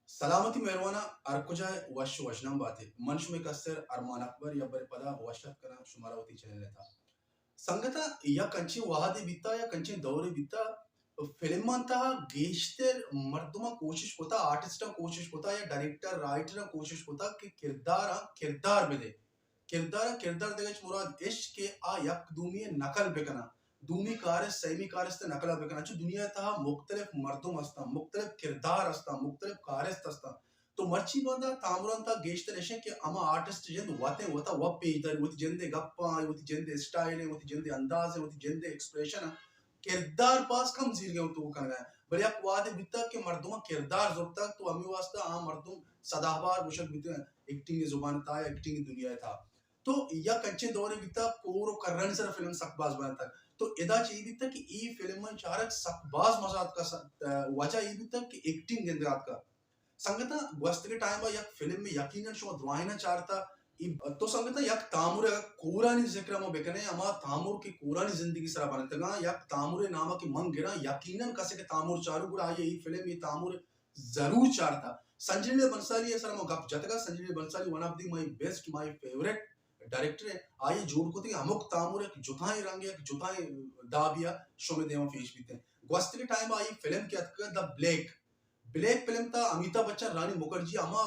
सलामती मेहरवाना अरकुजाय वश वशनम बाते मनुष्य में कसर अरमान अकबर या बरे पदा वशत करा शुमारावती चले लेता संगता या कंची वाहदे बिता या कंची दौरे बिता फिल्म अंता गेश्तर मर्दुमा कोशिश कोता आर्टिस्टा कोशिश कोता या डायरेक्टर राइटर कोशिश कोता कि किरदार में दे किरदार देगच मुराद इश्क के आ यक दूमी नकल बेकना दूमी कार सैमी कार नकल बेकना जो दुनिया तहा मुख्तलिफ मर्दुम अस्ता मुख्तलिफ किरदार अस्ता मुख्तलिफ कारस्त अस्ता तो मर्ची बंदा तामरंता गेश्तर एशे के अमा आर्टिस्ट जंद वाते वता वप इधर वति जंदे गप्पा वति जंदे स्टाइल है वति जंदे अंदाज है वति जंदे एक्सप्रेशन किरदार पास कम जीर गयो तो करना है बड़े वादे बिता के मर्दुमा किरदार जोता तो अमी वास्ता आ मर्दुम सदाबार मुशक बिता एक्टिंग की जुबान था एक्टिंग की दुनिया था तो या कच्चे दौरे बिता कोरो करन सर फिल्म सकबाज बनता तो एदा चाहिए बिता कि ई फिल्म में चारक सकबाज मजात का वजह ये बिता कि एक्टिंग गेंद्रात का संगता वस्त के टाइम या फिल्म में यकीनन शो द्वाइना चारता तो संगता यक तामुरे कोरानी जिक्र मो बेकने अमा तामुर की कोरानी जिंदगी सरा बनतगा यक तामुरे नामा की मंग गिरा यकीनन कसे के तामुर चारू गुड़ा ये फिल्म ये तामुर जरूर चारता संजय लीला बंसाली है सर मो गप जतगा Sanjay Leela Bhansali one of the my best my favourite director है आइए जोड़ को अमुक तामुर एक जुताई रंग एक जुताई दाबिया शो में देवा फेस बीते ग्वस्त के टाइम आई फिल्म के अतका द ब्लैक ब्लैक फिल्म था अमिताभ बच्चन रानी मुखर्जी अमा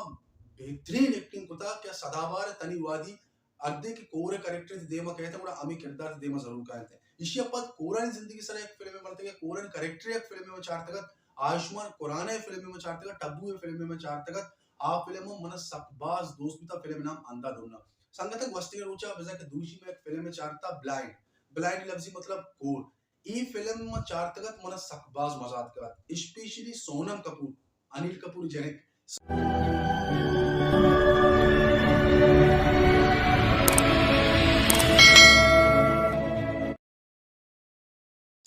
बेहतरीन एक्टिंग को था क्या सदाबार तनीवादी अर्धे के कोरे कैरेक्टर देमा कहते हैं अमी किरदार देमा जरूर कहते हैं इसी अपद कोरन जिंदगी सर एक फिल्म में बनते हैं कोरन कैरेक्टर एक फिल्म में चार तक आयुष्मान कुराना फिल्म में चार तक टब्बू फिल्म में चार तक आ फिल्म में मन सकबाज दोस्त भी था फिल्म नाम अंधा धुना संगतक वस्ती रोचा वजह के दूसरी में एक फिल्म में चार था ब्लाइंड ब्लाइंड लफ्जी मतलब कोर ई फिल्म में चार तक मन सकबाज मजाक का स्पेशली सोनम कपूर अनिल कपूर जनिक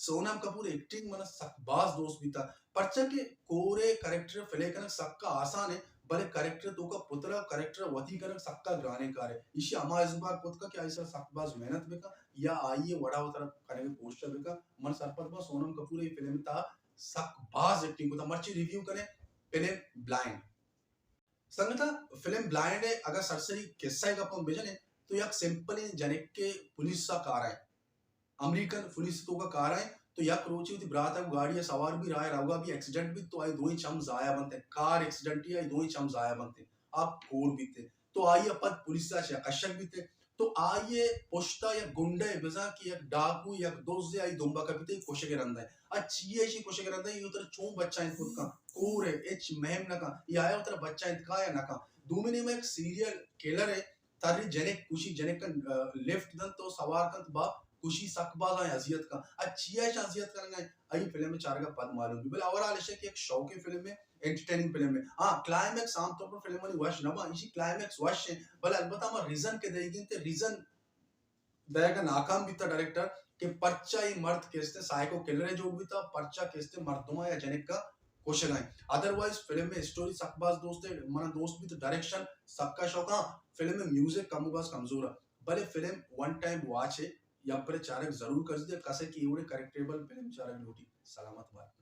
सोनम कपूर एक्टिंग मन सकबाज दोस्त भी था पर्चा के कोरे कैरेक्टर फिले कनक सक्का आसान है बड़े कैरेक्टर तो का पुतला कैरेक्टर वती कनक सक्का ग्राने कार है इसी अमा इस बार पुत का क्या ऐसा सकबाज मेहनत बेका या आइए वड़ा तरफ करने के पोस्टर बेका मन सरपत में सोनम कपूर ये फिल्म था सकबाज एक्टिंग को था मर्ची रिव्यू करें फिल्म ब्लाइंड संगता फिल्म ब्लाइंड है अगर सरसरी किस्सा का अपन भेजने तो एक सिंपल जनिक के पुलिस सा कार है अमेरिकन पुलिस तो का कार है तो या क्रोची थी ब्रात है गाड़ी सवार भी रहा है रहुआ भी एक्सीडेंट भी तो आई दो ही चम जाया बनते कार एक्सीडेंट ही आई दो ही चम जाया बनते आप कोर भी थे तो आई अपद पुलिस का अशक भी थे तो आइए पोस्टा या गुंडे बिजा की एक डाकू या दोस्त आई दुम्बा का भी थे कोशे के रंदा है अच्छी ऐसी कोशे के रंदा है ये उधर चों बच्चा है खुद का कोर है एच महम ना का ये आया उधर बच्चा इंतका या ना का दूमिने में एक सीरियल किलर है तारी जनेक कुशी जनेक का लेफ्ट दन तो सवार का बा खुशी सकबाज है अजियत का अच्छी है अजियत करना आई फिल्म में चार का पद मालूम भी बोले ओवरऑल ऐसे कि एक शौकी फिल्म में एंटरटेनिंग फिल्म में हां क्लाइमैक्स आम तौर पर फिल्म में वश नबा इसी क्लाइमैक्स वश है भले अलबत्ता हम रीजन के देगी ते रीजन दयागा नाकाम भी था डायरेक्टर के पर्चा ही मर्द केस्ते साइको किलर जो भी था पर्चा केस्ते मर्दुमा या जनिक का क्वेश्चन है अदरवाइज फिल्म में स्टोरी सकबाज दोस्त है मना दोस्त भी तो डायरेक्शन सबका शौक हां फिल्म में म्यूजिक कमोबास कमजोर है भले फिल्म वन टाइम वॉच है या पर चारक जरूर कर दे कसे की एवढे करेक्टेबल फिल्म चारक लोटी सलामत बात